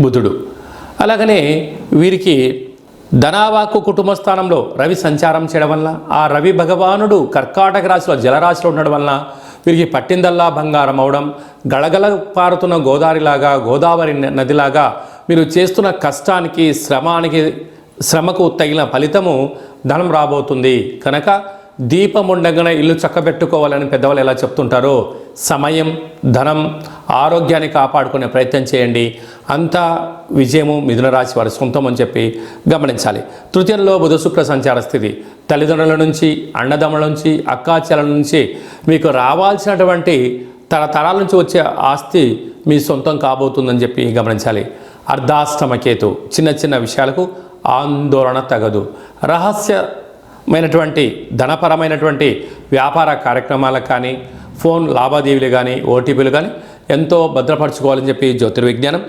బుధుడు. అలాగనే వీరికి ధనావాక్కు కుటుంబ స్థానంలో రవి సంచారం చేయడం వల్ల ఆ రవి భగవానుడు కర్కాటక రాశిలో జలరాశిలో ఉండడం వలన వీరికి పట్టిందల్లా బంగారం అవడం, గళగళ పారుతున్న గోదావరి నదిలాగా మీరు చేస్తున్న కష్టానికి శ్రమకు తగిన ఫలితము ధనం రాబోతుంది. కనుక దీపం ఉండగానే ఇల్లు చక్కబెట్టుకోవాలని పెద్దవాళ్ళు ఎలా చెప్తుంటారో సమయం, ధనం, ఆరోగ్యాన్ని కాపాడుకునే ప్రయత్నం చేయండి. అంతా విజయము మిథున రాశి వారి సొంతం అని చెప్పి గమనించాలి. తృతీయంలో బుధ శుక్ర సంచార స్థితి తల్లిదండ్రుల నుంచి, అన్నదమ్ముల నుంచి, అక్కాచెల నుంచి మీకు రావాల్సినటువంటి తరతరాల నుంచి వచ్చే ఆస్తి మీ సొంతం కాబోతుందని చెప్పి గమనించాలి. అర్ధాష్టమ కేతు చిన్న చిన్న విషయాలకు ఆందోళన తగదు. రహస్యమైనటువంటి ధనపరమైనటువంటి వ్యాపార కార్యక్రమాలకు కానీ, ఫోన్ లావాదేవీలు కానీ, ఓటీపీలు కానీ ఎంతో భద్రపరచుకోవాలని చెప్పి జ్యోతిర్విజ్ఞానం